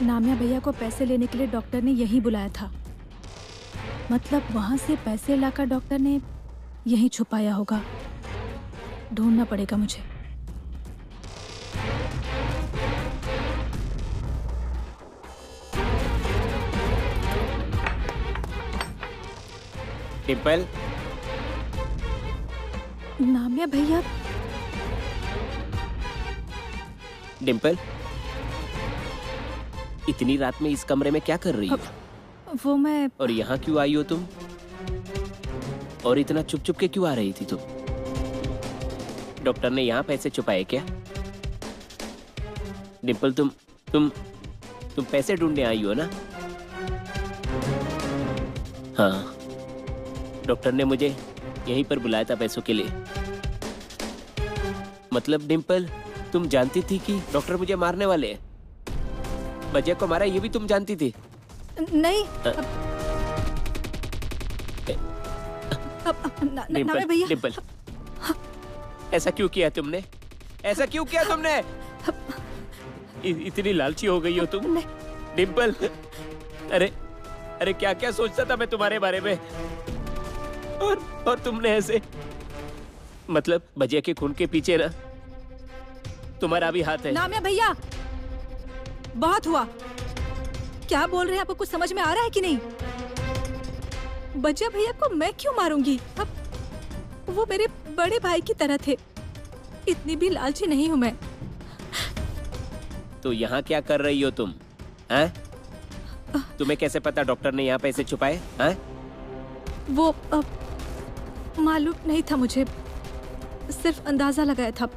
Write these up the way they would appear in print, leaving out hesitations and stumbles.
नामिया भैया को पैसे लेने के लिए डॉक्टर ने यहीं बुलाया था। मतलब वहां से पैसे लाकर डॉक्टर ने यहीं छुपाया होगा। ढूंढना पड़ेगा मुझे। डिम्पल, नामिया भैया। डिम्पल, इतनी रात में इस कमरे में क्या कर रही हो? वो मैं। और यहाँ क्यों आई हो तुम? और इतना चुप चुप के क्यों आ रही थी तुम? डॉक्टर ने यहाँ पैसे छुपाए क्या? डिम्पल, तुम पैसे ढूंढने आई हो ना? हाँ, डॉक्टर ने मुझे यहीं पर बुलाया था पैसों के लिए। मतलब डिम्पल, तुम जानती थी कि डॉक्टर मुझे मारने वाले हैं? बजिया को मारा ये भी तुम जानती थी? नहीं। नामिया भैया। डिम्पल, ऐसा क्यों किया तुमने? ऐसा क्यों किया तुमने? इतनी लालची हो गई हो तुम? डिम्पल, अरे क्या क्या सोचता था मैं तुम्हारे बारे में। और तुमने ऐसे, मतलब बजिया के खून के पीछे ना तुम्हारा भी हाथ है। नामिया भैया, बहुत हुआ। क्या बोल रहे हैं? आपको कुछ समझ में आ रहा है कि नहीं? बजिया भैया को मैं क्यों मारूंगी? अब वो मेरे बड़े भाई की तरह थे। इतनी भी लालची नहीं हूँ मैं। तो यहाँ क्या कर रही हो तुम? हैं? तुम्हें कैसे पता डॉक्टर ने यहाँ पैसे छुपाए? हैं? वो मालूम नहीं था मुझे, सिर्फ अंदाजा लगाया था।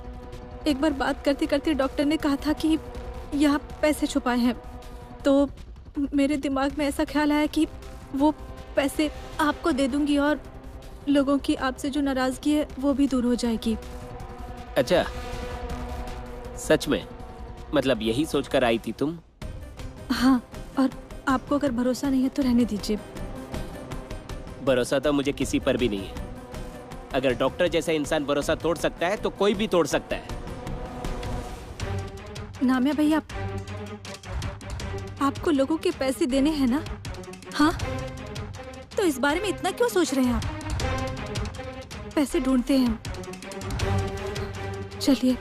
एक बार बात करते करते डॉक्टर ने कहा था कि यहाँ पैसे छुपाए हैं, तो मेरे दिमाग में ऐसा ख्याल आया कि वो पैसे आपको दे दूंगी और लोगों की आपसे जो नाराजगी है वो भी दूर हो जाएगी। अच्छा, सच में? मतलब यही सोचकर आई थी तुम? हाँ, और आपको अगर भरोसा नहीं है तो रहने दीजिए। भरोसा तो मुझे किसी पर भी नहीं है। अगर डॉक्टर जैसा इंसान भरोसा तोड़ सकता है तो कोई भी तोड़ सकता है। नामिया भैया, आपको लोगों के पैसे देने हैं ना? हाँ, तो इस बारे में इतना क्यों सोच रहे हैं आप? पैसे ढूंढते हैं हम। चलिए।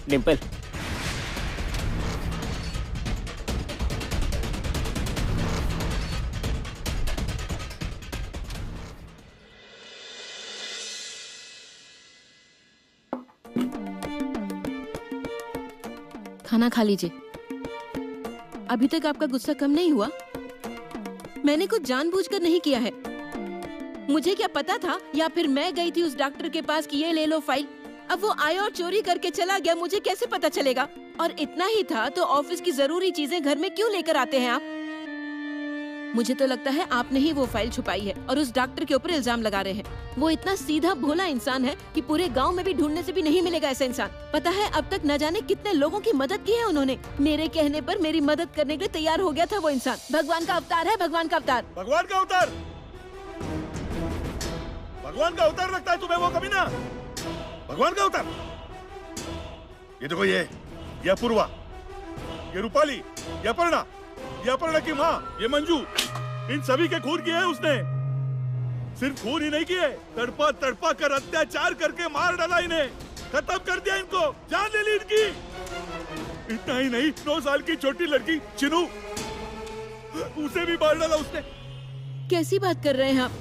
डिम्पल, खाना खा लीजिए। अभी तक आपका गुस्सा कम नहीं हुआ? मैंने कुछ जानबूझकर नहीं किया है। मुझे क्या पता था, या फिर मैं गई थी उस डॉक्टर के पास कि ये ले लो फाइल। अब वो आया और चोरी करके चला गया, मुझे कैसे पता चलेगा? और इतना ही था तो ऑफिस की जरूरी चीजें घर में क्यों लेकर आते हैं आप? मुझे तो लगता है आपने ही वो फाइल छुपाई है और उस डॉक्टर के ऊपर इल्जाम लगा रहे हैं। वो इतना सीधा भोला इंसान है कि पूरे गांव में भी ढूंढने से भी नहीं मिलेगा ऐसा इंसान। पता है अब तक न जाने कितने लोगों की मदद की है उन्होंने। मेरे कहने पर मेरी मदद करने के लिए तैयार हो गया था वो इंसान। भगवान का अवतार है, भगवान का अवतार। भगवान का अवतार? भगवान का अवतार लगता है तुम्हें वो कमीना? भगवान का अवतार? ये देखो, ये अपूर्वा, ये रूपाली, ये अपर्णा की माँ, ये मंजू, इन सभी के खून किए है उसने। सिर्फ खून ही नहीं किए, तड़पा तड़पा कर अत्याचार करके मार डाला इन्हें, खत्म कर दिया इनको, जान ले ली इनकी। इतना ही नहीं, 9 साल की छोटी लड़की चिनू, उसे भी मार डाला उसने। कैसी बात कर रहे हैं आप?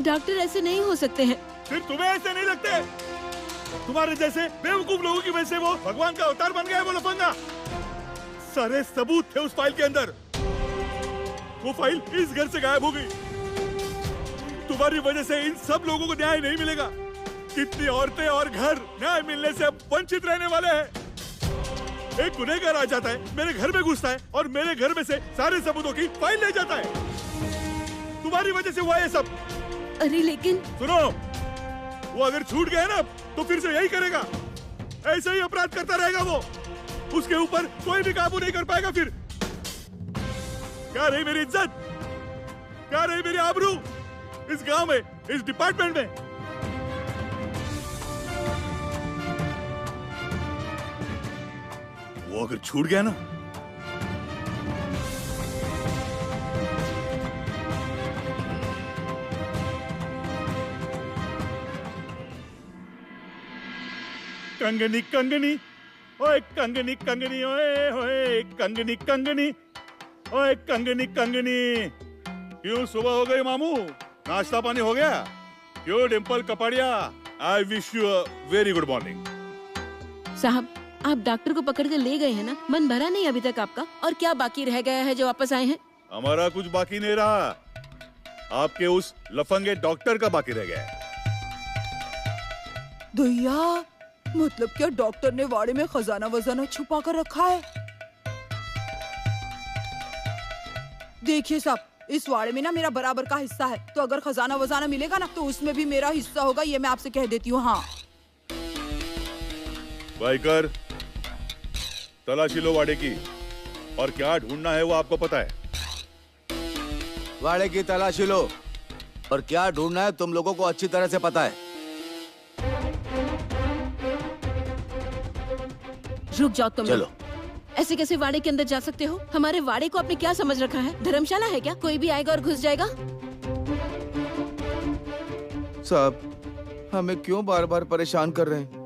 डॉक्टर ऐसे नहीं हो सकते हैं। सिर्फ तुम्हें ऐसे नहीं लगते? तुम्हारे जैसे बेवकूफ लोगों की वजह से वो भगवान का अवतार बन गया है वो लफंगा। सारे सबूत थे उस फाइल के अंदर। वो फाइल इस घर से गायब हो गई। तुम्हारी वजह से इन सब लोगों को न्याय नहीं मिलेगा। कितनी औरतें और घर न्याय मिलने से अब वंचित रहने वाले हैं। एक गुनहगार आ जाता है, मेरे घर में घुसता है और मेरे घर में से सारे सबूतों की फाइल ले जाता है। तुम्हारी वजह से हुआ ये सब। अरे लेकिन सुनो, वो अगर छूट गया ना तो फिर से यही करेगा, ऐसे ही अपराध करता रहेगा वो। उसके ऊपर कोई भी काबू नहीं कर पाएगा फिर। क्या रही मेरी इज्जत, क्या रही मेरी आबरू इस गांव में, इस डिपार्टमेंट में। वो अगर छूट गया ना कंगनी कंगनी ओए कंगनी कंगनी ओए ओए कंगनी कंगनी ओए कंगनी कंगनी। क्यों सुबह हो गई मामू, नाश्ता पानी हो गया? क्यों Dimple Kapadia, I wish you a very good morning. साहब, आप डॉक्टर को पकड़ कर ले गए हैं ना? मन भरा नहीं अभी तक आपका? और क्या बाकी रह गया है जो वापस आए हैं? हमारा कुछ बाकी नहीं रहा, आपके उस लफंगे डॉक्टर का बाकी रह गया है। भैया, मतलब क्या डॉक्टर ने वाड़े में खजाना वजाना छुपा कर रखा है? देखिए साहब, इस वाड़े में ना मेरा बराबर का हिस्सा है, तो अगर खजाना वजाना मिलेगा ना तो उसमें भी मेरा हिस्सा होगा, ये मैं आपसे कह देती हूँ। हाँ बाइकर, तलाशी लो वाड़े की, और क्या ढूंढना है वो आपको पता है। वाड़े की तलाशी लो, और क्या ढूंढना है तुम लोगों को अच्छी तरह से पता है। रुक जाओ तुम चलो। लोग। ऐसे कैसे वाड़े के अंदर जा सकते हो? हमारे वाड़े को आपने क्या समझ रखा है? धर्मशाला है क्या? कोई भी आएगा और घुस जाएगा? साहब, हमें क्यों बार बार परेशान कर रहे हैं?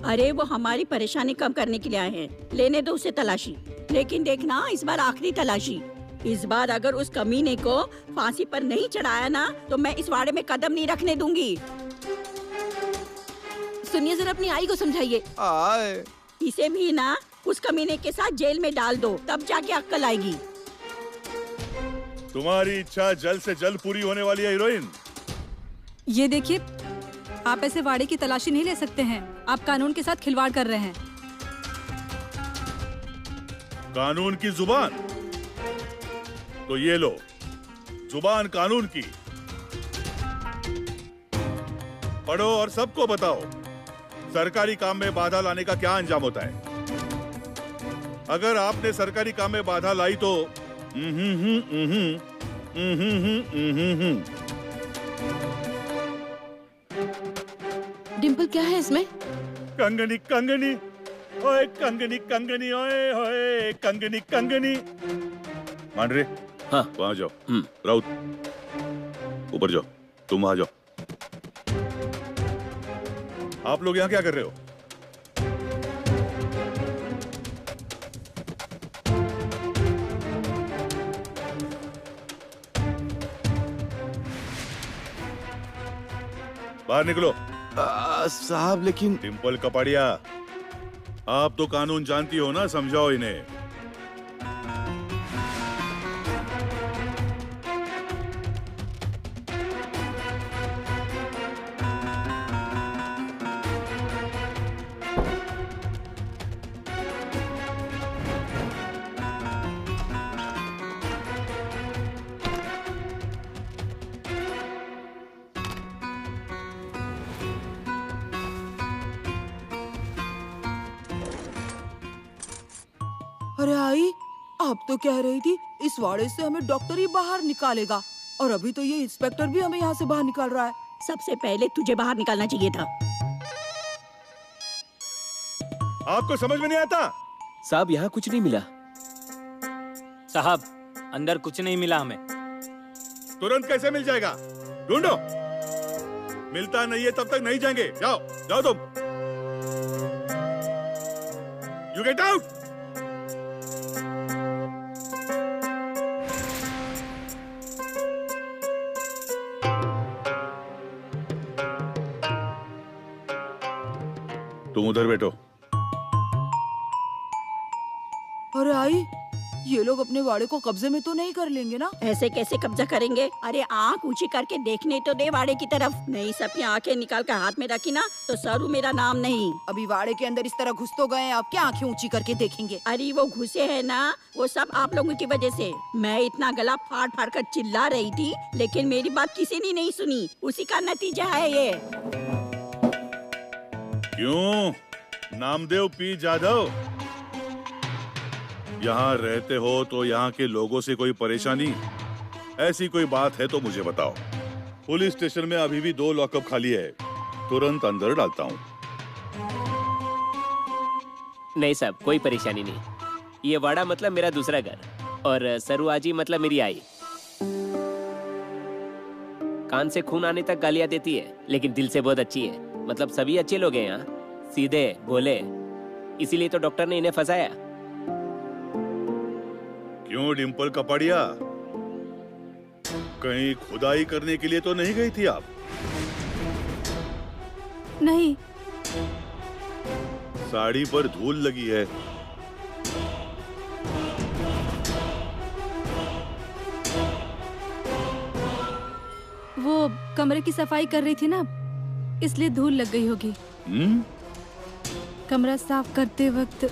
अरे वो हमारी परेशानी कम करने के लिए आए हैं, लेने दो उसे तलाशी। लेकिन देखना, इस बार आखिरी तलाशी। इस बार अगर उस कमीने को फांसी पर नहीं चढ़ाया ना तो मैं इस वाड़े में कदम नहीं रखने दूंगी। सुनिए, जरा अपनी आई को समझाइए। आए, इसे भी ना उस कमीने के साथ जेल में डाल दो, तब जाके अक्कल आएगी। तुम्हारी इच्छा जल्द से जल्द पूरी होने वाली है हीरोइन। ये देखिए, आप ऐसे वाड़े की तलाशी नहीं ले सकते हैं। आप कानून के साथ खिलवाड़ कर रहे हैं। कानून की जुबान, तो ये लो जुबान कानून की, पढ़ो और सबको बताओ सरकारी काम में बाधा लाने का क्या अंजाम होता है। अगर आपने सरकारी काम में बाधा लाई तो डिम्पल, क्या है इसमें? कंगनी कंगनी ओए कंगनी कंगनी ओए ओए कंगनी कंगनी। मांडरे, हाँ। वहां जाओ। राउत, ऊपर जाओ। तुम वहां जाओ। आप लोग यहाँ क्या कर रहे हो? बाहर निकलो। साहब लेकिन डिम्पल कपाड़िया, आप तो कानून जानती हो ना, समझाओ इन्हें। अरे आई, आप तो कह रही थी इस वाड़े से हमें डॉक्टर ही बाहर निकालेगा, और अभी तो ये इंस्पेक्टर भी हमें यहाँ से बाहर निकाल रहा है। सबसे पहले तुझे बाहर निकालना चाहिए था। आपको समझ में नहीं आता? साहब, यहाँ कुछ नहीं मिला। साहब, अंदर कुछ नहीं मिला हमें। तुरंत कैसे मिल जाएगा? ढूंढो। मिलता नहीं है तब तक नहीं जाएंगे। जाओ जाओ तुम। You get out. तुम उधर बैठो। अरे आई, ये लोग अपने वाड़े को कब्जे में तो नहीं कर लेंगे ना? ऐसे कैसे कब्जा करेंगे? अरे आँख ऊंची करके देखने तो दे वाड़े की तरफ। नहीं सबकी आंखें निकाल कर हाथ में रखी ना तो सरू मेरा नाम नहीं। अभी वाड़े के अंदर इस तरह घुस तो गए, अब क्या आंखें ऊंची करके देखेंगे? अरे वो घुसे है ना, वो सब आप लोगों की वजह से। मैं इतना गला फाड़ फाड़ कर चिल्ला रही थी, लेकिन मेरी बात किसी ने नहीं सुनी। उसी का नतीजा है ये। क्यों नामदेव पी जाधव, यहाँ रहते हो तो यहाँ के लोगों से कोई परेशानी? ऐसी कोई बात है तो मुझे बताओ। पुलिस स्टेशन में अभी भी 2 लॉकअप खाली है, तुरंत अंदर डालता हूँ। नहीं साहब, कोई परेशानी नहीं। ये वाड़ा मतलब मेरा दूसरा घर, और सरू आजी मतलब मेरी आई। कान से खून आने तक गालियां देती है, लेकिन दिल से बहुत अच्छी है। मतलब सभी अच्छे लोग हैं यहाँ, सीधे भोले। इसीलिए तो डॉक्टर ने इन्हें फंसाया। क्यों डिम्पल कपाड़िया, कहीं खुदाई करने के लिए तो नहीं गई थी आप? नहीं। साड़ी पर धूल लगी है। वो कमरे की सफाई कर रही थी ना, इसलिए धूल लग गई होगी। कमरा साफ करते वक्त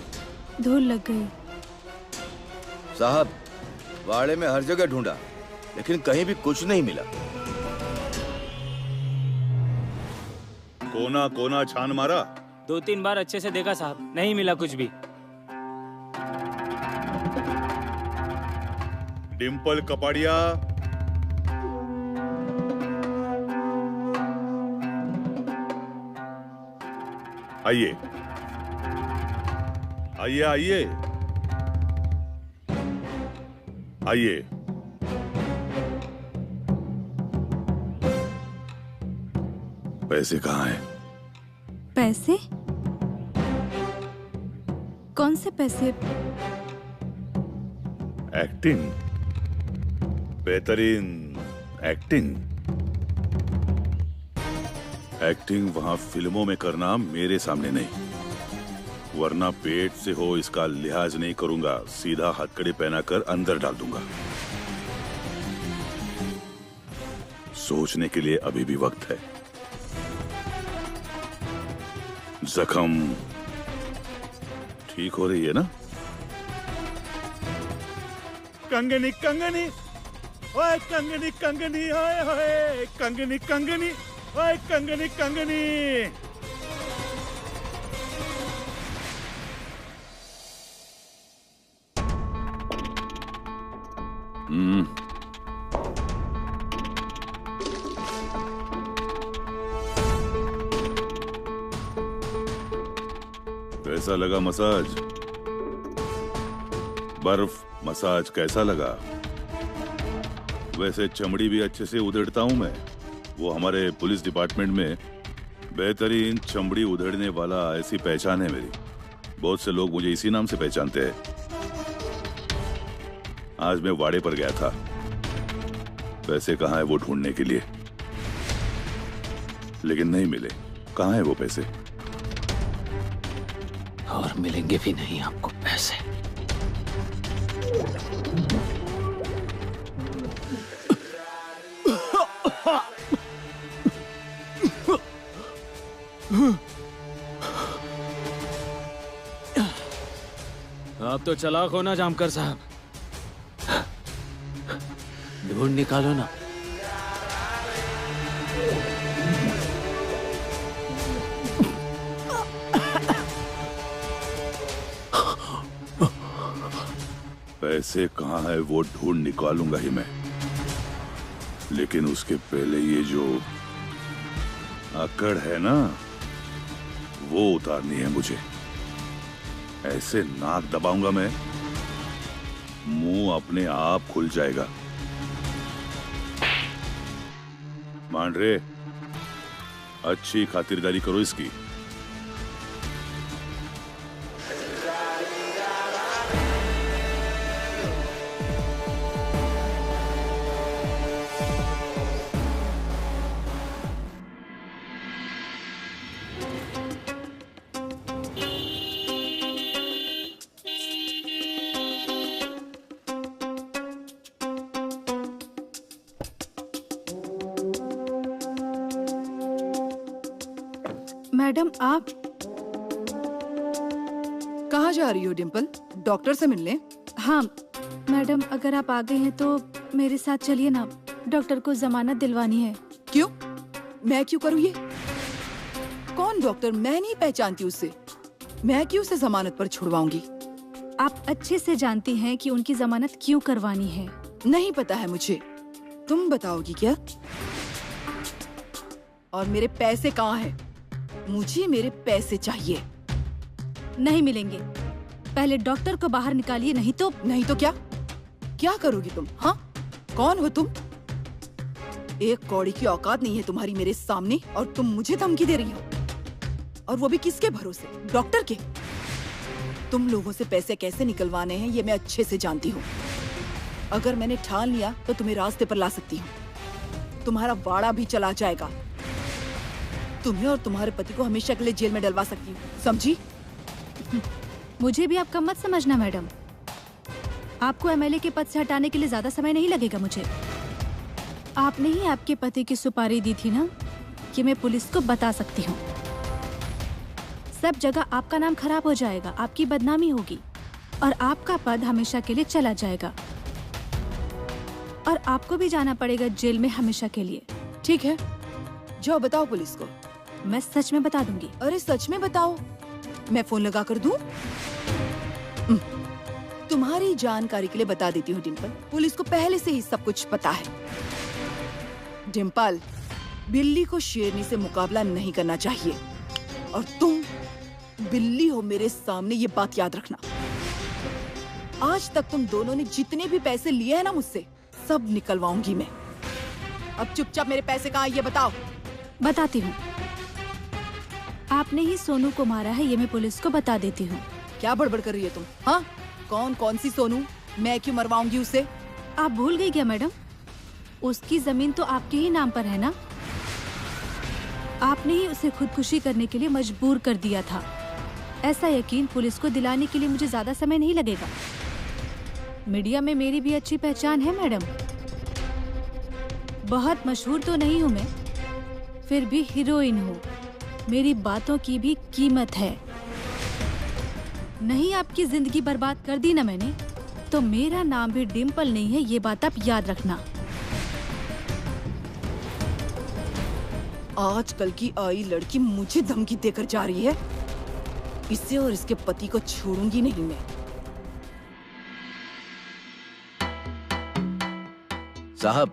धूल लग गई। साहब, वाड़े में हर जगह ढूंढा, लेकिन कहीं भी कुछ नहीं मिला। कोना कोना छान मारा? 2-3 बार अच्छे से देखा साहब, नहीं मिला कुछ भी। डिम्पल कपाड़िया, आइए आइए आइए आइए। पैसे कहाँ हैं? पैसे? कौन से पैसे? एक्टिंग, बेहतरीन एक्टिंग। एक्टिंग वहां फिल्मों में करना, मेरे सामने नहीं, वरना पेट से हो इसका लिहाज नहीं करूंगा। सीधा हथकड़ी पहनाकर अंदर डाल दूंगा। सोचने के लिए अभी भी वक्त है। जख्म ठीक हो रही है ना? कंगनी कंगनी ओए कंगनी कंगनी, ओए ओए कंगनी कंगनी, ओए कंगनी कंगनी। कैसा लगा मसाज? बर्फ मसाज कैसा लगा? वैसे चमड़ी भी अच्छे से उधेड़ता हूं मैं। वो हमारे पुलिस डिपार्टमेंट में बेहतरीन चमड़ी उधेड़ने वाला ऐसी पहचान है मेरी। बहुत से लोग मुझे इसी नाम से पहचानते हैं। आज मैं वाड़े पर गया था, पैसे कहाँ है वो ढूंढने के लिए, लेकिन नहीं मिले। कहाँ है वो पैसे? और मिलेंगे भी नहीं आपको पैसे। आप तो चालाक हो ना जामकर साहब। ढूंढ निकालो ना। पैसे कहाँ है वो ढूंढ निकालूंगा ही मैं, लेकिन उसके पहले ये जो अकड़ है ना, वो उतारनी है मुझे। ऐसे नाक दबाऊंगा मैं, मुंह अपने आप खुल जाएगा। मान रे, अच्छी खातिरदारी करो इसकी। मैडम आप कहाँ जा रही हो डिम्पल? डॉक्टर से मिलने? हाँ मैडम, अगर आप आ गए हैं तो मेरे साथ चलिए ना, डॉक्टर को जमानत दिलवानी है। क्यों? मैं क्यों करूँ ये? कौन डॉक्टर? मैं नहीं पहचानती उससे। मैं क्यों उसे जमानत पर छुड़वाऊंगी? आप अच्छे से जानती हैं कि उनकी जमानत क्यों करवानी है। नहीं पता है मुझे, तुम बताओगी क्या? और मेरे पैसे कहाँ हैं? मुझे मेरे पैसे चाहिए। नहीं मिलेंगे, पहले डॉक्टर को बाहर निकालिए, नहीं तो। नहीं तो क्या? क्या करोगी तुम? हाँ, कौन हो तुम? एक कौड़ी की औकात नहीं है तुम्हारी मेरे सामने, और तुम मुझे धमकी दे रही हो, और वो भी किसके भरोसे? डॉक्टर के। तुम लोगों से पैसे कैसे निकलवाने हैं ये मैं अच्छे से जानती हूँ। अगर मैंने ठान लिया तो तुम्हें रास्ते पर ला सकती हूँ। तुम्हारा वाड़ा भी चला जाएगा। तुम्हें और तुम्हारे पति को हमेशा के लिए जेल में डलवा सकती हूँ, समझी? मुझे भी आपका मत समझना मैडम, आपको एमएलए के पद से हटाने के लिए ज्यादा समय नहीं लगेगा मुझे। आपने ही आपके पति की सुपारी दी थी ना कि मैं पुलिस को बता सकती हूँ। सब जगह आपका नाम खराब हो जाएगा, आपकी बदनामी होगी और आपका पद हमेशा के लिए चला जाएगा, और आपको भी जाना पड़ेगा जेल में हमेशा के लिए। ठीक है, जाओ बताओ पुलिस को। मैं सच में बता दूंगी। अरे सच में बताओ, मैं फोन लगा कर दूं? तुम्हारी जानकारी के लिए बता देती हूँ डिम्पल, पुलिस को पहले से ही सब कुछ पता है। डिम्पल, बिल्ली को शेरनी से मुकाबला नहीं करना चाहिए, और तुम बिल्ली हो मेरे सामने, ये बात याद रखना। आज तक तुम दोनों ने जितने भी पैसे लिए हैं ना मुझसे, सब निकलवाऊंगी मैं। अब चुपचाप मेरे पैसे कहाँ ये बताओ। बताती हूँ, आपने ही सोनू को मारा है, ये मैं पुलिस को बता देती हूँ। क्या बड़बड़ कर रही है तुम? हाँ, कौन सी सोनू? मैं क्यों मरवाऊंगी उसे? आप भूल गई क्या मैडम? उसकी जमीन तो आपके ही नाम पर है ना। आपने ही उसे खुदकुशी करने के लिए मजबूर कर दिया था। ऐसा यकीन पुलिस को दिलाने के लिए मुझे ज्यादा समय नहीं लगेगा। मीडिया में मेरी भी अच्छी पहचान है मैडम, बहुत मशहूर तो नहीं हूँ मैं, फिर भी हीरोइन हूँ। मेरी बातों की भी कीमत है। नहीं आपकी जिंदगी बर्बाद कर दी ना मैंने, तो मेरा नाम भी डिम्पल नहीं है, ये बात आप याद रखना। आजकल की आई लड़की मुझे धमकी देकर जा रही है, इसे और इसके पति को छोड़ूंगी नहीं मैं। साहब,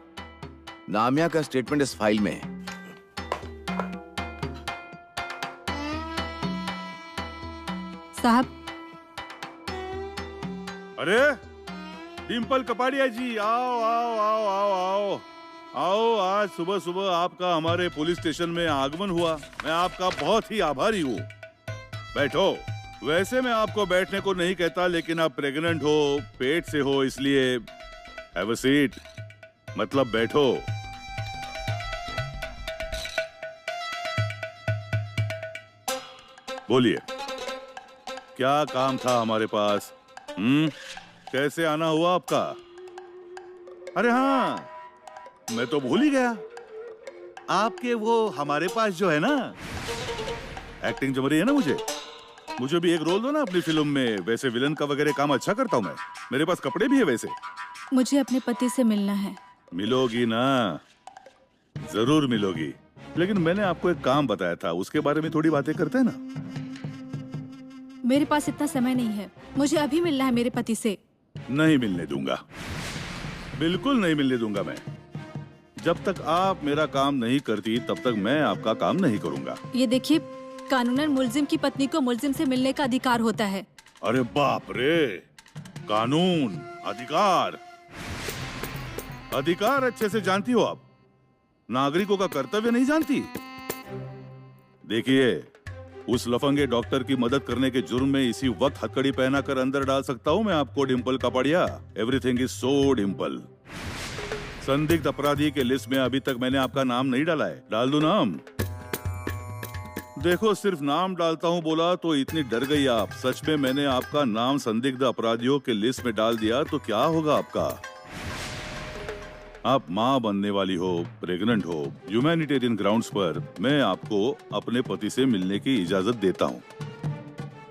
नामिया का स्टेटमेंट इस फाइल में है। साहब। अरे डिम्पल कपाड़िया जी, आओ आओ आओ आओ आओ आओ। आज सुबह सुबह आपका हमारे पुलिस स्टेशन में आगमन हुआ, मैं आपका बहुत ही आभारी हूँ। बैठो। वैसे मैं आपको बैठने को नहीं कहता, लेकिन आप प्रेग्नेंट हो, पेट से हो, इसलिए हैव अ सीट, मतलब बैठो। बोलिए, क्या काम था हमारे पास? कैसे आना हुआ आपका? अरे हाँ, मैं तो भूल ही गया। आपके वो हमारे पास जो है ना, एक्टिंग जम रही है ना, मुझे भी एक रोल दो ना अपनी फिल्म में। वैसे विलन का वगैरह काम अच्छा करता हूँ मैं, मेरे पास कपड़े भी है। वैसे मुझे अपने पति से मिलना है। मिलोगी ना? जरूर मिलोगी, लेकिन मैंने आपको एक काम बताया था, उसके बारे में थोड़ी बातें करते हैं ना। मेरे पास इतना समय नहीं है, मुझे अभी मिलना है मेरे पति से। नहीं मिलने दूंगा, बिल्कुल नहीं मिलने दूंगा मैं। जब तक आप मेरा काम नहीं करती तब तक मैं आपका काम नहीं करूंगा। ये देखिए, कानूनन मुल्जिम की पत्नी को मुल्जिम से मिलने का अधिकार होता है। अरे बाप रे, कानून, अधिकार। अधिकार अच्छे से जानती हो आप, नागरिकों का कर्तव्य नहीं जानती। देखिए, उस लफंगे डॉक्टर की मदद करने के जुर्म में इसी वक्त हथकड़ी पहना कर अंदर डाल सकता हूँ मैं आपको, Dimple Kapadia. Everything is so Dimple. संदिग्ध अपराधी के लिस्ट में अभी तक मैंने आपका नाम नहीं डाला है। डाल दूं नाम? देखो, सिर्फ नाम डालता हूँ बोला तो इतनी डर गई आप। सच में मैंने आपका नाम संदिग्ध अपराधियों के लिस्ट में डाल दिया तो क्या होगा आपका? आप माँ बनने वाली हो, प्रेग्नेंट हो, ह्यूमैनिटेरियन ग्राउंड्स पर मैं आपको अपने पति से मिलने की इजाजत देता हूँ।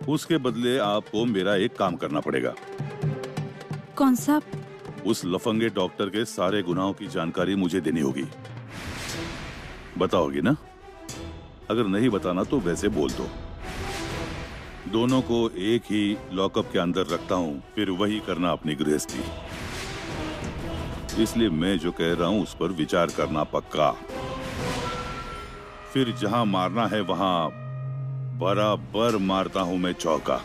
उसके बदले आपको मेरा एक काम करना पड़ेगा। कौन सा? उस लफंगे डॉक्टर के सारे गुनाहों की जानकारी मुझे देनी होगी। बताओगी ना? अगर नहीं बताना तो वैसे बोल दो। दोनों को एक ही लॉकअप के अंदर रखता हूँ, फिर वही करना अपनी गृहस्थी। इसलिए मैं जो कह रहा हूँ उस पर विचार करना पक्का। फिर जहां मारना है वहां बराबर मारता हूं मैं चौका।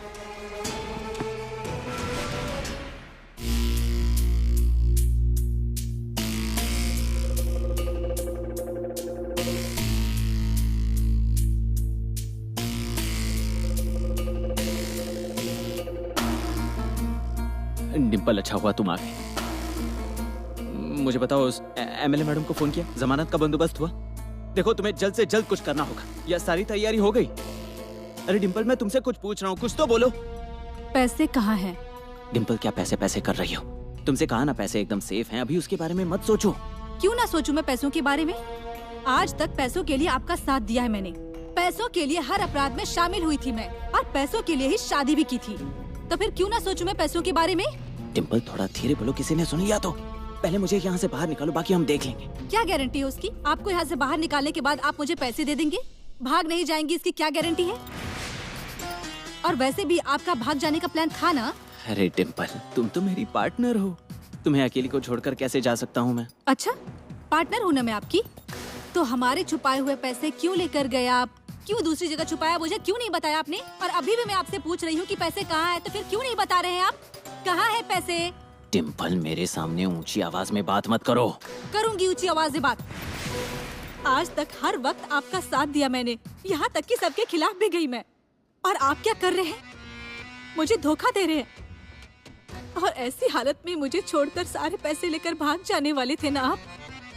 डिम्पल, अच्छा हुआ तुम आ गई। मुझे बताओ, उस एमएलए मैडम को फोन किया? जमानत का बंदोबस्त हुआ? देखो, तुम्हें जल्द से जल्द कुछ करना होगा। या सारी तैयारी हो गई? अरे डिम्पल, मैं तुमसे कुछ पूछ रहा हूँ, कुछ तो बोलो। पैसे कहाँ हैं? डिम्पल, क्या पैसे पैसे कर रही हो? तुमसे कहा ना पैसे एकदम सेफ हैं, अभी उसके बारे में मत सोचो। क्यों ना सोचूं मैं पैसों के बारे में? आज तक पैसों के लिए आपका साथ दिया है मैंने। पैसों के लिए हर अपराध में शामिल हुई थी मैं, और पैसों के लिए ही शादी भी की थी। तो फिर क्यों ना सोचूं मैं पैसों के बारे में? डिम्पल, थोड़ा धीरे बोलो, किसी ने सुन लिया तो। पहले मुझे यहाँ से बाहर निकालो, बाकी हम देख लेंगे। क्या गारंटी है उसकी? आपको यहाँ से बाहर निकालने के बाद आप मुझे पैसे दे देंगे? भाग नहीं जाएंगी, इसकी क्या गारंटी है? और वैसे भी आपका भाग जाने का प्लान था ना? अरे डिम्पल, तुम तो मेरी पार्टनर हो। तुम्हें अकेली को छोड़कर कैसे जा सकता हूँ मैं? अच्छा, पार्टनर हूँ ना मैं आपकी। तो हमारे छुपाए हुए पैसे क्यों लेकर गए आप? क्यों दूसरी जगह छुपाया, मुझे क्यों नहीं बताया आपने? और अभी भी मैं आपसे पूछ रही हूँ कि पैसे कहाँ हैं, तो फिर क्यों नहीं बता रहे हैं आप? कहाँ है पैसे? डिम्पल, मेरे सामने ऊंची आवाज में बात मत करो। करूंगी ऊंची आवाज से बात। आज तक हर वक्त आपका साथ दिया मैंने, यहाँ तक कि सबके खिलाफ भी गई मैं। और आप क्या कर रहे हैं? मुझे धोखा दे रहे हैं। और ऐसी हालत में मुझे छोड़कर सारे पैसे लेकर भाग जाने वाले थे ना आप?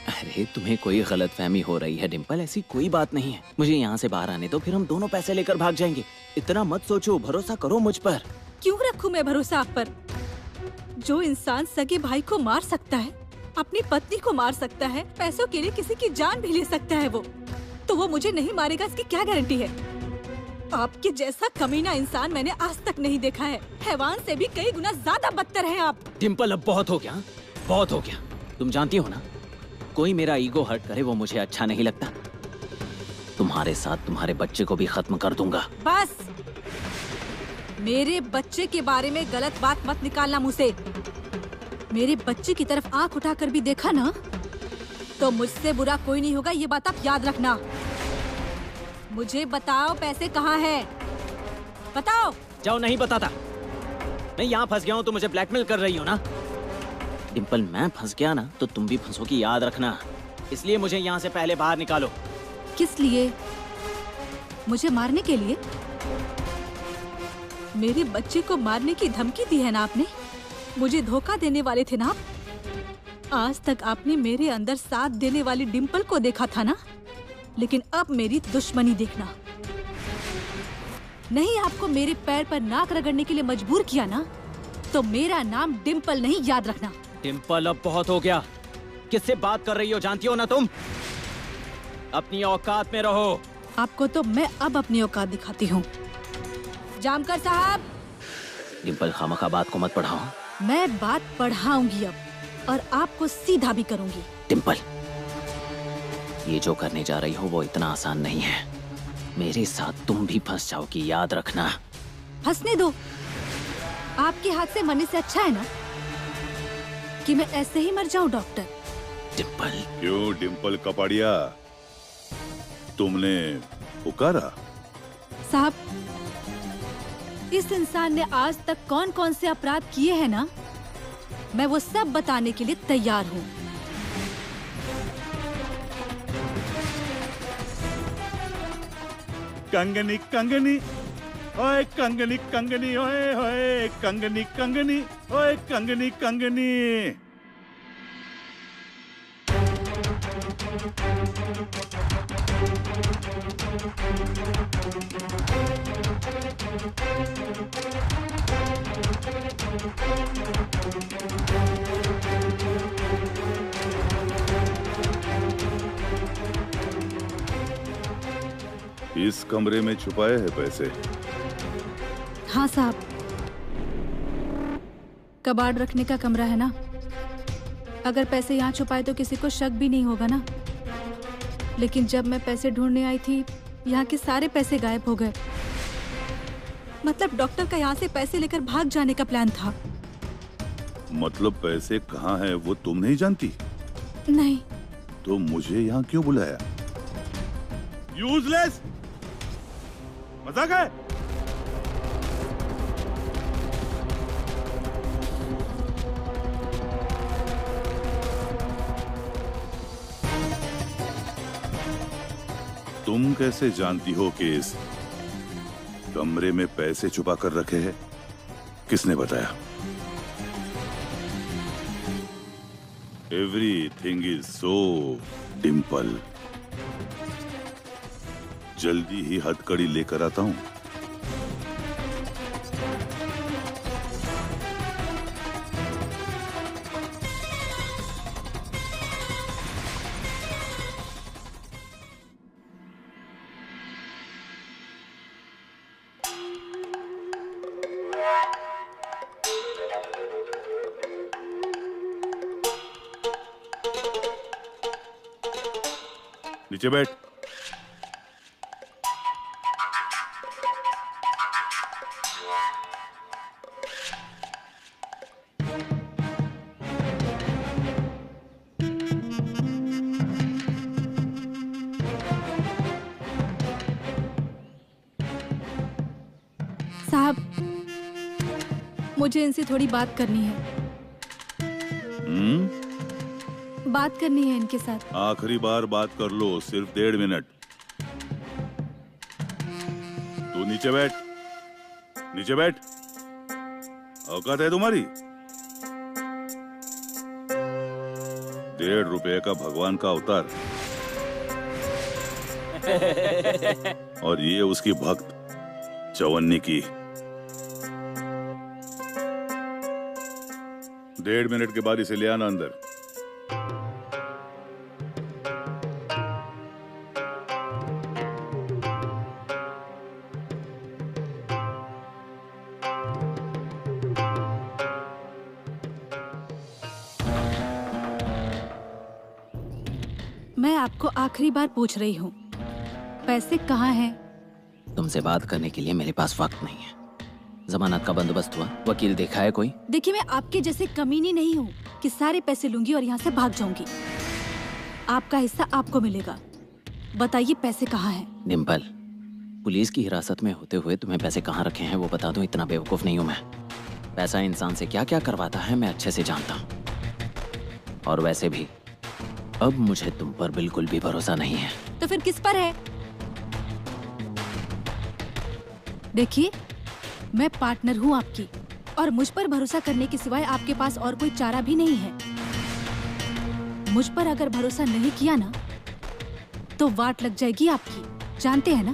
अरे तुम्हें कोई गलतफहमी हो रही है डिम्पल, ऐसी कोई बात नहीं है। मुझे यहाँ से बाहर आने दो, फिर हम दोनों पैसे लेकर भाग जाएंगे। इतना मत सोचो, भरोसा करो मुझ पर। क्यों रखूं मैं भरोसा आप पर? जो इंसान सगे भाई को मार सकता है, अपनी पत्नी को मार सकता है, पैसों के लिए किसी की जान भी ले सकता है, तो वो मुझे नहीं मारेगा, इसकी क्या गारंटी है? आपके जैसा कमीना इंसान मैंने आज तक नहीं देखा है। हैवान से भी कई गुना ज्यादा बदतर हैं आप। डिम्पल, अब बहुत हो गया, बहुत हो गया। तुम जानती हो ना, कोई मेरा ईगो हर्ट करे वो मुझे अच्छा नहीं लगता। तुम्हारे साथ तुम्हारे बच्चे को भी खत्म कर दूंगा। बस, मेरे बच्चे के बारे में गलत बात मत निकालना मुझसे। मेरे बच्चे की तरफ आंख उठाकर भी देखा ना, तो मुझसे बुरा कोई नहीं होगा, ये बात आप याद रखना। मुझे बताओ पैसे कहाँ हैं? बताओ। जाओ, नहीं बताता। मैं यहाँ फंस गया हूँ तो मुझे ब्लैकमेल कर रही हो ना? डिम्पल, मैं फंस गया ना तो तुम भी फंसोगी, याद रखना। इसलिए मुझे यहाँ से पहले बाहर निकालो। किस लिए? मुझे मारने के लिए? मेरे बच्चे को मारने की धमकी दी है ना आपने? मुझे धोखा देने वाले थे ना आप? आज तक आपने मेरे अंदर साथ देने वाली डिम्पल को देखा था ना, लेकिन अब मेरी दुश्मनी देखना। नहीं, आपको मेरे पैर पर नाक रगड़ने के लिए मजबूर किया ना, तो मेरा नाम डिम्पल नहीं, याद रखना। डिम्पल, अब बहुत हो गया। किससे बात कर रही हो जानती हो ना तुम? अपनी औकात में रहो। आपको तो मैं अब अपनी औकात दिखाती हूँ। जामकर साहब। डिम्पल, खामखा बात को मत बढ़ाओ। मैं बात बढ़ाऊंगी अब, और आपको सीधा भी करूंगी। डिम्पल, ये जो करने जा रही हो वो इतना आसान नहीं है। मेरे साथ तुम भी फंस जाओगी, याद रखना। फंसने दो। आपके हाथ से मरने से अच्छा है ना कि मैं ऐसे ही मर जाऊं, डॉक्टर। डिम्पल। क्यों डिम्पल कपाड़िया, तुमने पुकारा? साहब, इस इंसान ने आज तक कौन कौन से अपराध किए हैं ना, मैं वो सब बताने के लिए तैयार हूँ। कंगनी कंगनी ओए, कंगनी कंगनी ओए होए, कंगनी कंगनी ओए, कंगनी कंगनी। इस कमरे में छुपाए हैं पैसे? हाँ साहब, कबाड़ रखने का कमरा है ना। अगर पैसे यहाँ छुपाए तो किसी को शक भी नहीं होगा ना। लेकिन जब मैं पैसे ढूंढने आई थी, यहाँ के सारे पैसे गायब हो गए। मतलब डॉक्टर का यहाँ से पैसे लेकर भाग जाने का प्लान था। मतलब पैसे कहाँ हैं वो तुम नहीं जानती? नहीं। तो मुझे यहाँ क्यों बुलाया? यूजलेस! मजाक है? तुम कैसे जानती हो कि इस कमरे में पैसे छुपा कर रखे हैं? किसने बताया? Everything is so Dimple. जल्दी ही हथकड़ी लेकर आता हूं। नीचे बैठ। साहब, मुझे इनसे थोड़ी बात करनी है। बात करनी है इनके साथ। आखिरी बार बात कर लो, सिर्फ 1.5 मिनट। तू नीचे बैठ, नीचे बैठ। औकात है तुम्हारी? 1.5 रुपए का भगवान का अवतार और ये उसकी भक्त चवन्नी की। 1.5 मिनट के बाद इसे ले आना अंदर। मैं आपको आखिरी बार पूछ रही हूँ, पैसे कहाँ हैं? तुमसे बात करने के लिए मेरे पास वक्त नहीं है। जमानत का बंदोबस्त हुआ? वकील देखा है कोई? देखिए, मैं आपके जैसे कमीनी नहीं हूँ कि सारे पैसे लूंगी और यहाँ से भाग जाऊंगी। आपका हिस्सा आपको मिलेगा। बताइए पैसे कहाँ हैं? डिम्पल, पुलिस की हिरासत में होते हुए तुम्हें पैसे कहाँ रखे हैं वो बता दो, इतना बेवकूफ नहीं हूँ मैं। पैसा इंसान से क्या क्या करवाता है मैं अच्छे से जानता हूँ। और वैसे भी अब मुझे तुम पर बिल्कुल भी भरोसा नहीं है। तो फिर किस पर है? देखिए, मैं पार्टनर हूँ आपकी और मुझ पर भरोसा करने के सिवाय आपके पास और कोई चारा भी नहीं है। मुझ पर अगर भरोसा नहीं किया ना तो वाट लग जाएगी आपकी, जानते हैं ना?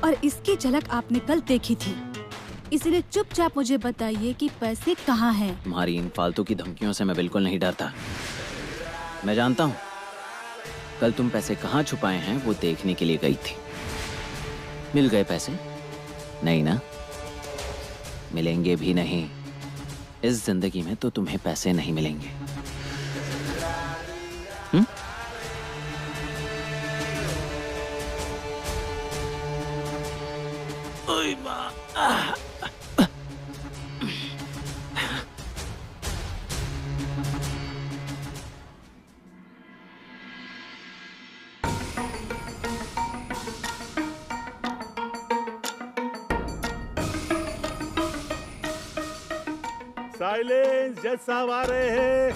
और इसकी झलक आपने कल देखी थी, इसलिए चुपचाप मुझे बताइए कि पैसे कहाँ हैं। तुम्हारी इन फालतू की धमकियों से मैं बिल्कुल नहीं डरता। मैं जानता हूँ कल तुम पैसे कहाँ छुपाए हैं वो देखने के लिए गई थी। मिल गए पैसे? नहीं ना, मिलेंगे भी नहीं। इस जिंदगी में तो तुम्हें पैसे नहीं मिलेंगे। ओए माँ। साइलेंस, जज साहब आ रहे हैं।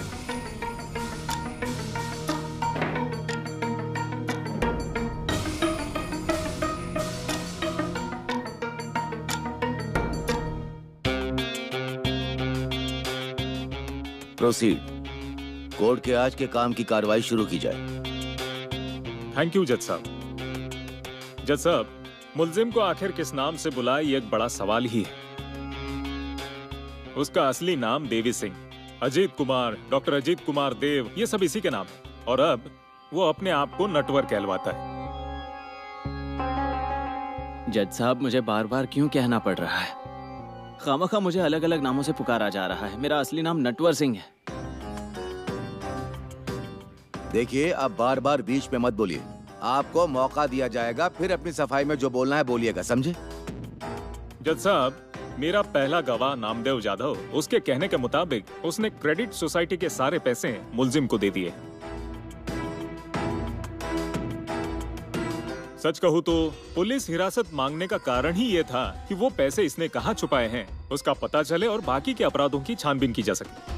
प्रोसीड। कोर्ट के आज के काम की कार्रवाई शुरू की जाए। थैंक यू जज साहब। जज साहब, मुलजिम को आखिर किस नाम से बुलाए ये एक बड़ा सवाल ही है। उसका असली नाम देवी सिंह, अजीत कुमार, डॉक्टर अजीत कुमार देव, ये सब इसी के नाम है। और अब वो अपने आप को नटवर कहलवाता है। जज साहब, मुझे बार बार क्यों कहना पड़ रहा है? खामखा मुझे अलग अलग नामों से पुकारा जा रहा है। मेरा असली नाम नटवर सिंह है। देखिए, अब बार बार बीच में मत बोलिए। आपको मौका दिया जाएगा, फिर अपनी सफाई में जो बोलना है बोलिएगा, समझे? जज साहब, मेरा पहला गवाह नामदेव जाधव, उसके कहने के मुताबिक उसने क्रेडिट सोसाइटी के सारे पैसे मुलजिम को दे दिए। सच कहूँ तो पुलिस हिरासत मांगने का कारण ही ये था कि वो पैसे इसने कहाँ छुपाए हैं उसका पता चले और बाकी के अपराधों की छानबीन की जा सके।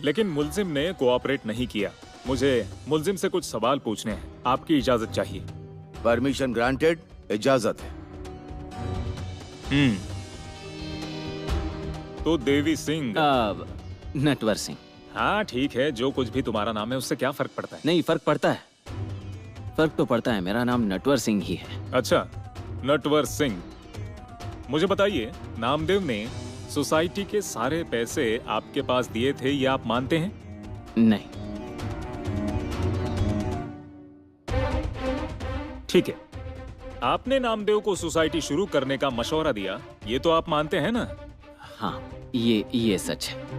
लेकिन मुलजिम ने कोऑपरेट नहीं किया। मुझे मुलजिम से कुछ सवाल पूछने हैं, आपकी इजाजत चाहिए। परमिशन ग्रांटेड, इजाजत है। तो देवी सिंह, नटवर सिंह। हाँ ठीक है, जो कुछ भी तुम्हारा नाम है उससे क्या फर्क पड़ता है? नहीं, फर्क पड़ता है। फर्क तो पड़ता है। मेरा नाम नटवर सिंह ही है। अच्छा, नटवर सिंह। मुझे बताइए, नामदेव ने सोसाइटी के सारे पैसे आपके पास दिए थे, ये आप मानते हैं? नहीं। ठीक है, आपने नामदेव को सोसाइटी शुरू करने का मशवरा दिया, ये तो आप मानते हैं ना? हाँ, ये सच है।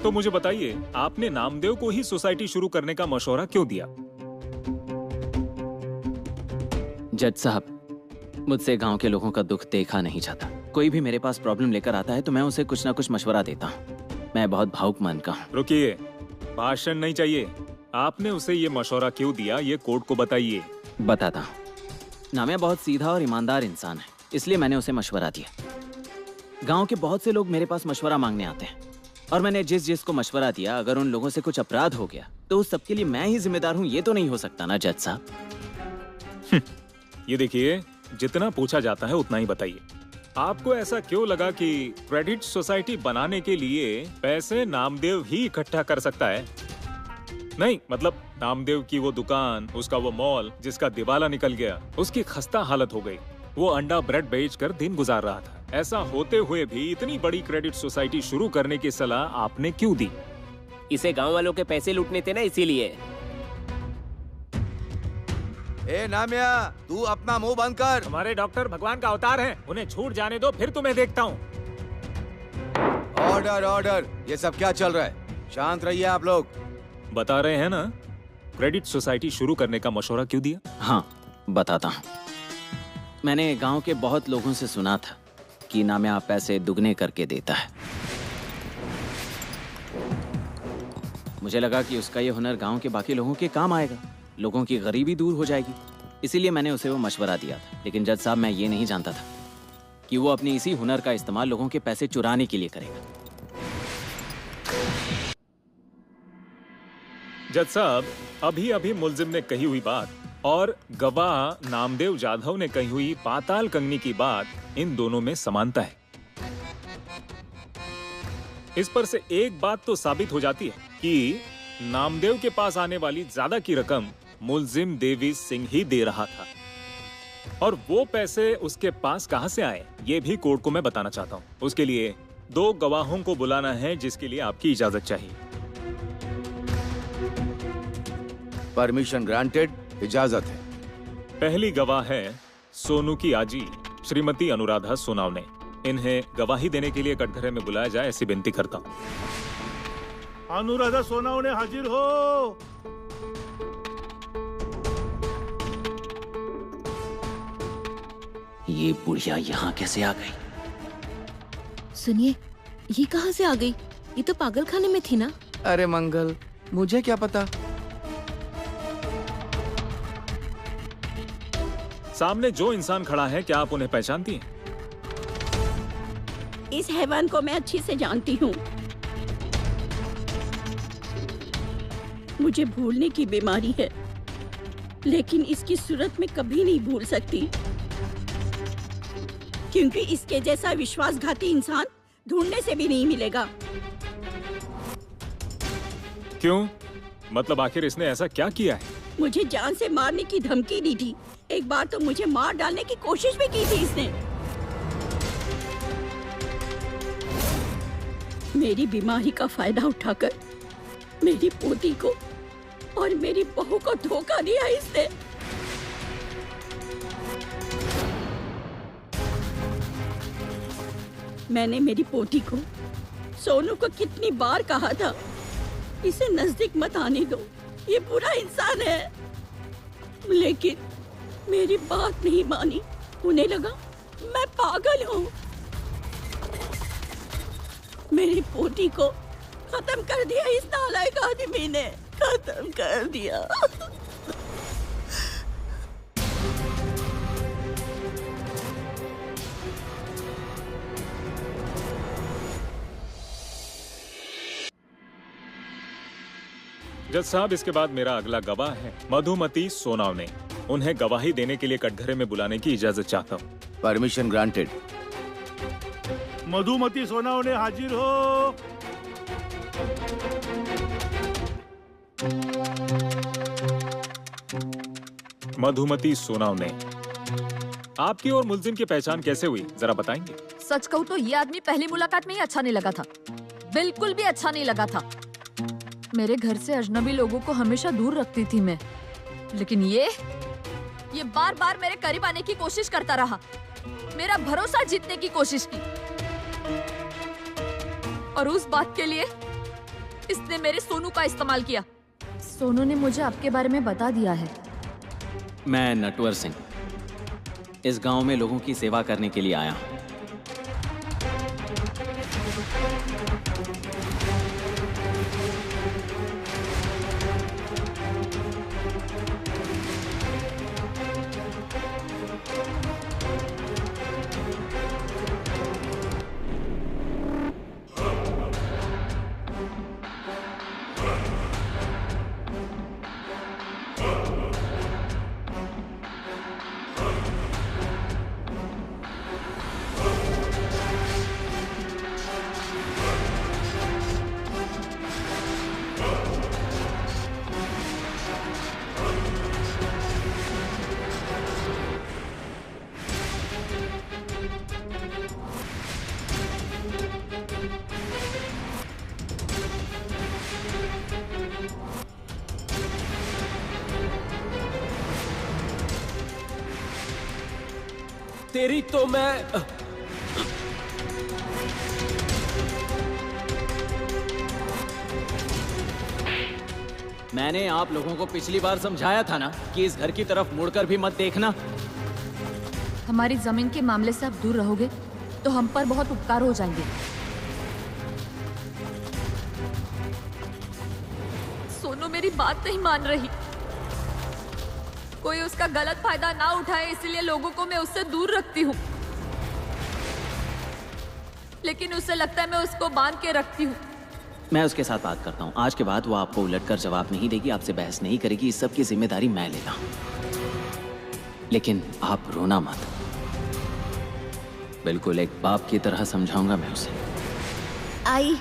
तो मुझे बताइए, आपने नामदेव को ही सोसाइटी शुरू करने का मशवरा क्यों दिया? जज साहब, मुझसे गांव के लोगों का दुख देखा नहीं जाता। कोई भी मेरे पास प्रॉब्लम लेकर आता है तो मैं उसे कुछ ना कुछ मशवरा देता हूँ। मैं बहुत भावुक मन का हूँ। रुकिए, भाषण नहीं चाहिए। आपने उसे ये मशवरा क्यों दिया, ये कोर्ट को बताइए। बताता हूँ। नामिया बहुत सीधा और ईमानदार इंसान है, इसलिए मैंने उसे मशवरा दिया। गांव के बहुत से लोग मेरे पास मशवरा मांगने आते हैं और मैंने जिस को मशवरा दिया, अगर उन लोगों से कुछ अपराध हो गया तो उस सबके लिए मैं ही जिम्मेदार हूँ। ये तो नहीं हो सकता ना जज साहब। ये देखिए, जितना पूछा जाता है उतना ही बताइए। आपको ऐसा क्यों लगा कि क्रेडिट सोसाइटी बनाने के लिए पैसे नामदेव ही इकट्ठा कर सकता है? नहीं, मतलब नामदेव की वो दुकान, उसका वो मॉल जिसका दिवाला निकल गया, उसकी खस्ता हालत हो गई। वो अंडा ब्रेड बेचकर दिन गुजार रहा था। ऐसा होते हुए भी इतनी बड़ी क्रेडिट सोसाइटी शुरू करने की सलाह आपने क्यों दी? इसे गांव वालों के पैसे लूटने थे ना, इसीलिए। ए नामिया, तू अपना मुंह बंद कर। हमारे डॉक्टर भगवान का अवतार हैं, उन्हें छूट जाने दो, फिर तुम्हें देखता हूँ। ऑर्डर ऑर्डर, ये सब क्या चल रहा है? शांत रहिए आप लोग। बता रहे हैं ना, क्रेडिट सोसाइटी शुरू करने का मशवरा क्यों दिया? हाँ, बताता हूँ। मैंने गांव के बहुत लोगों से सुना था कि नामिया पैसे दुगने करके देता है। मुझे लगा कि उसका ये हुनर गांव के बाकी लोगों के काम आएगा, लोगों की गरीबी दूर हो जाएगी। इसीलिए मैंने उसे वो मशवरा दिया था। लेकिन जज साहब, मैं ये नहीं जानता था कि वो अपनी इसी हुनर का इस्तेमाल लोगों के पैसे चुराने के लिए करेगा। जज साहब, अभी अभी मुलजिम ने कही हुई बात और गवाह नामदेव जाधव ने कही हुई पाताल कंगनी की बात, इन दोनों में समानता है। इस पर से एक बात तो साबित हो जाती है कि नामदेव के पास आने वाली ज्यादा की रकम मुलजिम देवी सिंह ही दे रहा था। और वो पैसे उसके पास कहां से आए, ये भी कोर्ट को मैं बताना चाहता हूं। उसके लिए 2 गवाहों को बुलाना है, जिसके लिए आपकी इजाजत चाहिए। परमिशन ग्रांटेड, इजाजत है। पहली गवाह है सोनू की आजी श्रीमती अनुराधा सोनावने। इन्हें गवाही देने के लिए कटघरे में बुलाया जाए, ऐसी विनती करता हूँ। अनुराधा सोनावने हाजिर हो। ये बुढ़िया यहाँ कैसे आ गई? सुनिए, ये कहाँ से आ गई? ये तो पागल खाने में थी ना। अरे मंगल, मुझे क्या पता। सामने जो इंसान खड़ा है, क्या आप उन्हें पहचानती हैं? इस हैवान को मैं अच्छी से जानती हूँ। मुझे भूलने की बीमारी है, लेकिन इसकी सूरत में कभी नहीं भूल सकती, क्योंकि इसके जैसा विश्वासघाती इंसान ढूंढने से भी नहीं मिलेगा। क्यों? मतलब आखिर इसने ऐसा क्या किया है? मुझे जान से मारने की धमकी दी थी। एक बार तो मुझे मार डालने की कोशिश भी की थी इसने। मेरी बीमारी का फायदा उठाकर मेरी पोती को और मेरी बहू को धोखा दिया इसने। मैंने मेरी पोती को, सोनू को कितनी बार कहा था इसे नजदीक मत आने दो, ये बुरा इंसान है, लेकिन मेरी बात नहीं मानी। उन्हें लगा मैं पागल हूँ। मेरी पोती को खत्म कर दिया इस नालायक आदमी ने, खत्म कर दिया। जज साहब, इसके बाद मेरा अगला गवाह है मधुमती सोनावने। उन्हें गवाही देने के लिए कटघरे में बुलाने की इजाजत चाहता हूँ। Permission granted. मधुमती सोनावने हाजिर हो। मधुमती सोनावने, आपकी और मुलजिम की पहचान कैसे हुई, जरा बताएंगे? सच कहूँ तो ये आदमी पहली मुलाकात में ही अच्छा नहीं लगा था, बिल्कुल भी अच्छा नहीं लगा था। मेरे घर से अजनबी लोगों को हमेशा दूर रखती थी मैं, लेकिन ये बार बार मेरे करीब आने की कोशिश करता रहा, मेरा भरोसा जीतने की कोशिश की, और उस बात के लिए इसने मेरे सोनू का इस्तेमाल किया। सोनू ने मुझे आपके बारे में बता दिया है। मैं नटवर सिंह इस गांव में लोगों की सेवा करने के लिए आया हूं। तेरी तो मैं मैंने आप लोगों को पिछली बार समझाया था ना कि इस घर की तरफ मुड़कर भी मत देखना। हमारी जमीन के मामले से आप दूर रहोगे तो हम पर बहुत उपकार हो जाएंगे। सोनू मेरी बात नहीं मान रही, कोई उसका गलत फायदा ना उठाए इसलिए लोगों को मैं उससे दूर रखती हूँ, लेकिन उसे लगता है मैं उसको बांध के रखती हूँ। मैं उसके साथ बात करता हूँ। आज के बाद वो आपको उलटकर जवाब नहीं देगी, आपसे बहस नहीं करेगी। इस सब की जिम्मेदारी मैं लेता हूँ, लेकिन आप रोना मत। बिल्कुल एक बाप की तरह समझाऊंगा मैं उसे। आई,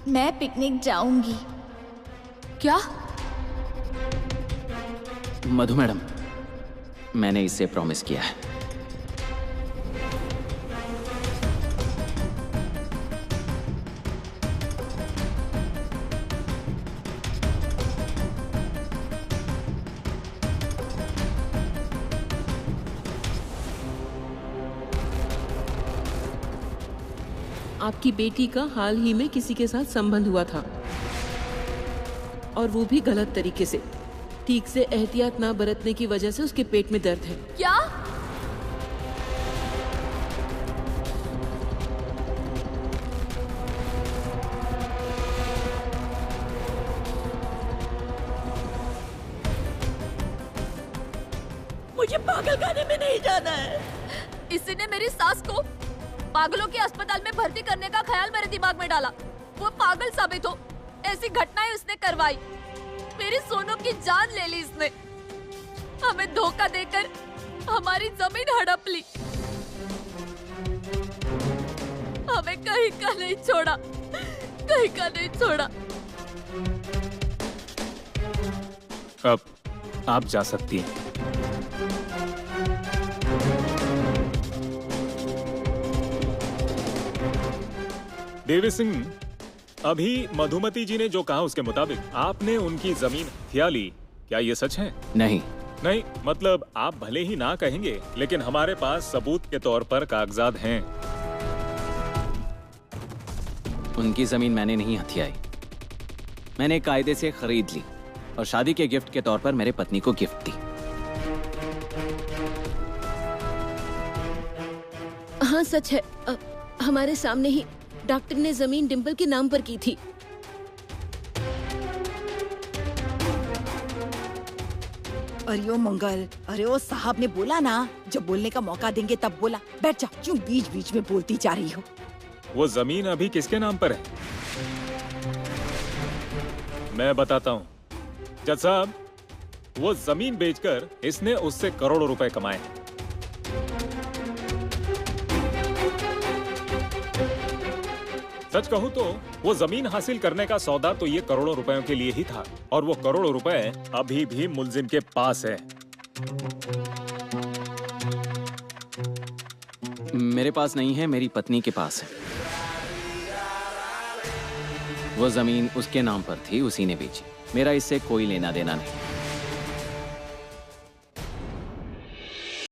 मैं पिकनिक जाऊंगी। क्या? मधु मैडम, मैंने इससे प्रॉमिस किया है। आपकी बेटी का हाल ही में किसी के साथ संबंध हुआ था, और वो भी गलत तरीके से। ठीक से एहतियात ना बरतने की वजह से उसके पेट में दर्द है। क्या? मुझे पागलखाने में नहीं जाना है। इसी ने मेरी सास को पागलों के अस्पताल में भर्ती करने का ख्याल मेरे दिमाग में डाला। वो पागल साबित हो, ऐसी घटनाएं उसने करवाई। मेरी सोनू की जान ले ली इसने, हमें धोखा देकर हमारी जमीन हड़प ली, हमें कहीं का नहीं छोड़ा, कहीं का नहीं छोड़ा। अब आप जा सकती हैं। देवी सिंह, अभी मधुमती जी ने जो कहा उसके मुताबिक आपने उनकी जमीन हथिया ली, क्या ये सच है? नहीं। नहीं मतलब आप भले ही ना कहेंगे, लेकिन हमारे पास सबूत के तौर पर कागजात हैं। उनकी जमीन मैंने नहीं हथियाई, मैंने कायदे से खरीद ली और शादी के गिफ्ट के तौर पर मेरे पत्नी को गिफ्ट दी। हाँ सच है, हमारे सामने ही डॉक्टर ने जमीन डिंपल के नाम पर की थी। अरे ओ मंगल, अरे ओ साहब ने बोला ना जब बोलने का मौका देंगे तब बोला। बैठ जा, क्यों बीच बीच में बोलती जा रही हो? वो जमीन अभी किसके नाम पर है? मैं बताता हूँ जज साहब, वो जमीन बेचकर इसने उससे करोड़ों रुपए कमाए। सच कहूँ तो वो जमीन हासिल करने का सौदा तो ये करोड़ों रुपयों के लिए ही था, और वो करोड़ों रुपए अभी भी मुलजिम के पास है। मेरे पास नहीं है, मेरी पत्नी के पास है। वो जमीन उसके नाम पर थी, उसी ने बेची। मेरा इससे कोई लेना देना नहीं।